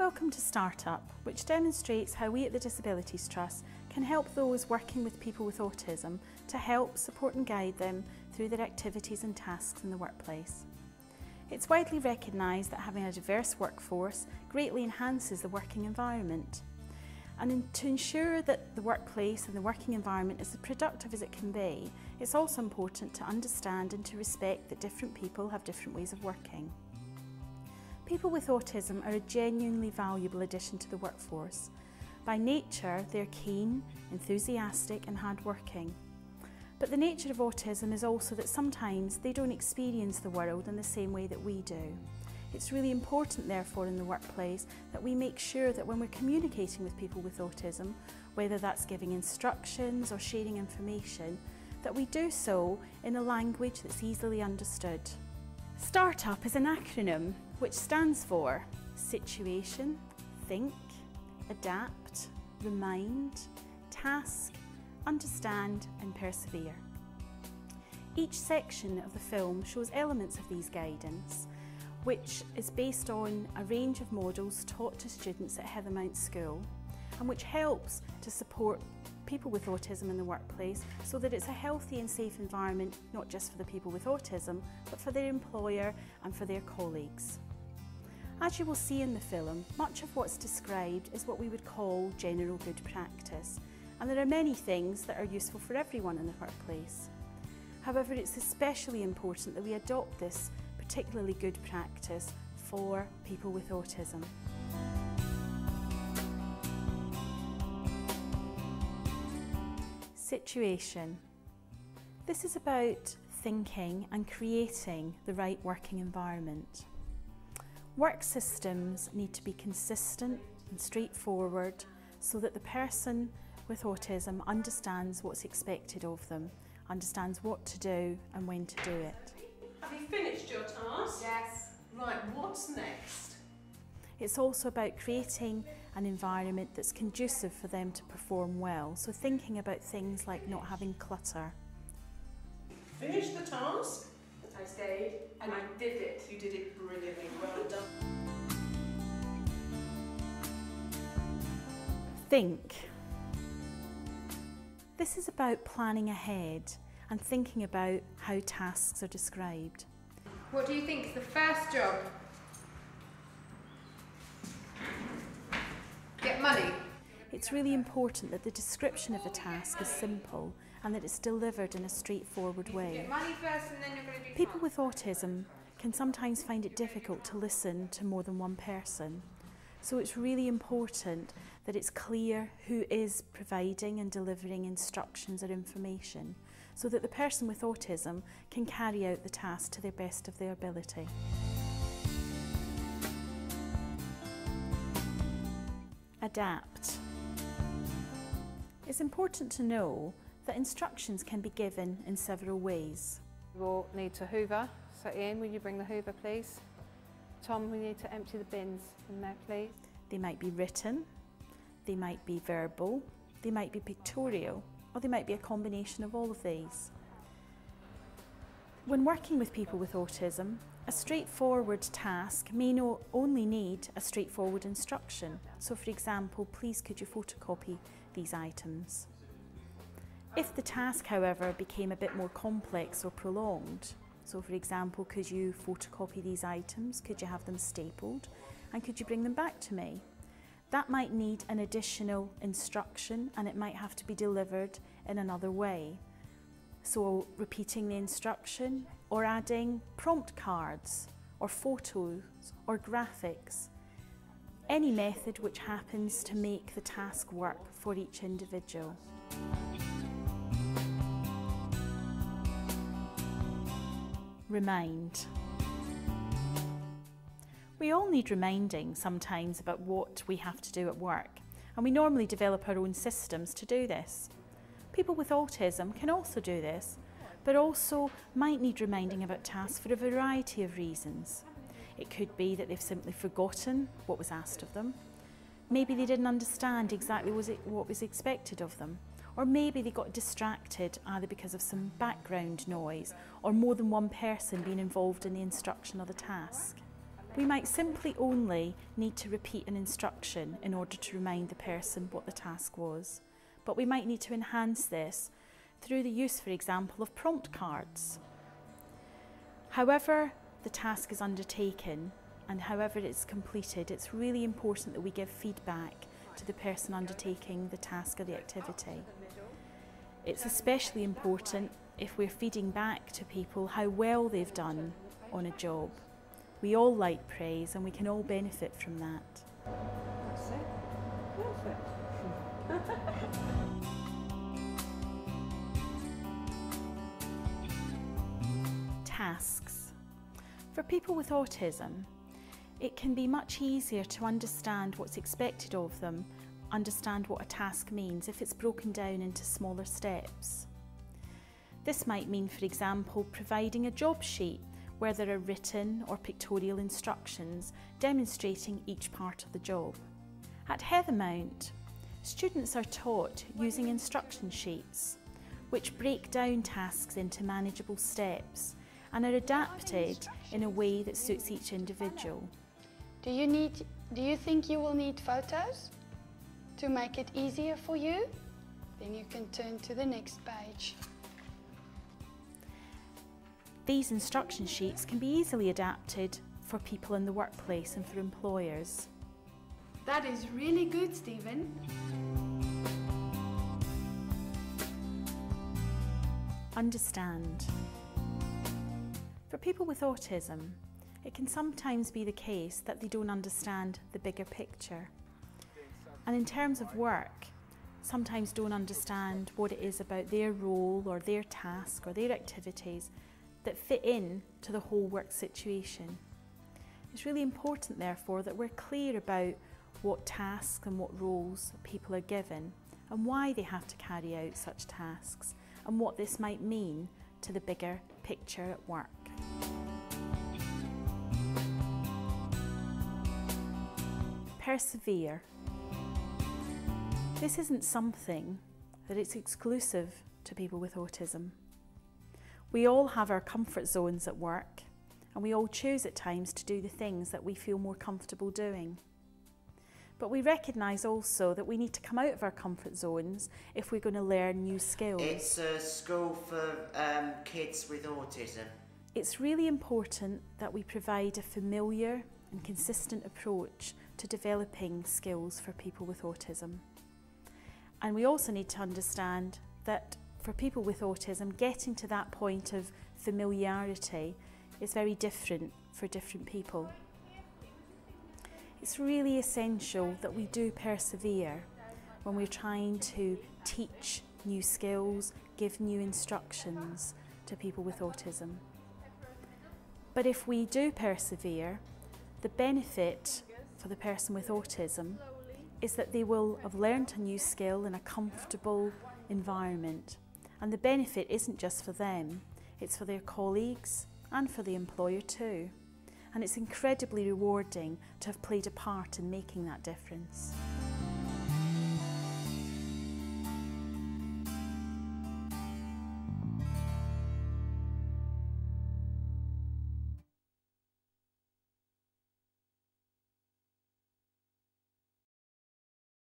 Welcome to Startup, which demonstrates how we at the Disabilities Trust can help those working with people with autism to help, support and guide them through their activities and tasks in the workplace. It's widely recognised that having a diverse workforce greatly enhances the working environment. And to ensure that the workplace and the working environment is as productive as it can be, it's also important to understand and to respect that different people have different ways of working. People with autism are a genuinely valuable addition to the workforce. By nature, they're keen, enthusiastic and hard-working. But the nature of autism is also that sometimes they don't experience the world in the same way that we do. It's really important, therefore, in the workplace that we make sure that when we're communicating with people with autism, whether that's giving instructions or sharing information, that we do so in a language that's easily understood. Startup is an acronym which stands for Situation, Think, Adapt, Remind, Task, Understand and Persevere. Each section of the film shows elements of these guidance, which is based on a range of models taught to students at Heathermount School and which helps to support people with autism in the workplace so that it's a healthy and safe environment, not just for the people with autism, but for their employer and for their colleagues. As you will see in the film, much of what's described is what we would call general good practice, and there are many things that are useful for everyone in the workplace. However, it's especially important that we adopt this particularly good practice for people with autism. Situation. This is about thinking and creating the right working environment. Work systems need to be consistent and straightforward so that the person with autism understands what's expected of them, understands what to do and when to do it. Have you finished your task? Yes. Right, what's next? It's also about creating an environment that's conducive for them to perform well, so thinking about things like not having clutter. Finished the task? I stayed and I did it. You did it brilliantly, well done. Think. This is about planning ahead and thinking about how tasks are described. What do you think is the first job? Get money. It's really important that the description of a task is simple and that it's delivered in a straightforward way. Get money first and then you're going to do People with autism can sometimes find it difficult to listen to more than one person. So it's really important that it's clear who is providing and delivering instructions or information so that the person with autism can carry out the task to the best of their ability. Adapt. It's important to know that instructions can be given in several ways. We'll need to hoover, so Ian, will you bring the hoover please? Tom, we need to empty the bins in there please. They might be written, they might be verbal, they might be pictorial, or they might be a combination of all of these. When working with people with autism, a straightforward task may not only need a straightforward instruction. So for example, please could you photocopy these items? If the task, however, became a bit more complex or prolonged, so for example, could you photocopy these items, could you have them stapled, and could you bring them back to me? That might need an additional instruction and it might have to be delivered in another way. So repeating the instruction or adding prompt cards or photos or graphics. Any method which happens to make the task work for each individual. Remind. We all need reminding sometimes about what we have to do at work, and we normally develop our own systems to do this. People with autism can also do this, but also might need reminding about tasks for a variety of reasons. It could be that they've simply forgotten what was asked of them. Maybe they didn't understand exactly what was expected of them. Or maybe they got distracted either because of some background noise or more than one person being involved in the instruction of the task. We might simply only need to repeat an instruction in order to remind the person what the task was, but we might need to enhance this through the use, for example, of prompt cards. However the task is undertaken and however it's completed, it's really important that we give feedback to the person undertaking the task or the activity. It's especially important if we're feeding back to people how well they've done on a job. We all like praise and we can all benefit from that. That's it. Perfect. Tasks. For people with autism, it can be much easier to understand what's expected of them, understand what a task means if it's broken down into smaller steps. This might mean, for example, providing a job sheet where there are written or pictorial instructions demonstrating each part of the job. At Heathermount, students are taught using instruction sheets, which break down tasks into manageable steps and are adapted in a way that suits each individual. Do you think you will need photos to make it easier for you? Then you can turn to the next page. These instruction sheets can be easily adapted for people in the workplace and for employers. That is really good, Stephen. Understand. For people with autism, it can sometimes be the case that they don't understand the bigger picture. And in terms of work, sometimes don't understand what it is about their role or their task or their activities that fit in to the whole work situation. It's really important, therefore, that we're clear about what tasks and what roles people are given and why they have to carry out such tasks and what this might mean to the bigger picture at work. Persevere. This isn't something that it's exclusive to people with autism. We all have our comfort zones at work, and we all choose at times to do the things that we feel more comfortable doing. But we recognise also that we need to come out of our comfort zones if we're going to learn new skills. It's a school for kids with autism. It's really important that we provide a familiar and consistent approach to developing skills for people with autism. And we also need to understand that for people with autism, getting to that point of familiarity is very different for different people. It's really essential that we do persevere when we're trying to teach new skills, give new instructions to people with autism. But if we do persevere, the benefit for the person with autism is that they will have learned a new skill in a comfortable environment. And the benefit isn't just for them, it's for their colleagues and for the employer too. And it's incredibly rewarding to have played a part in making that difference.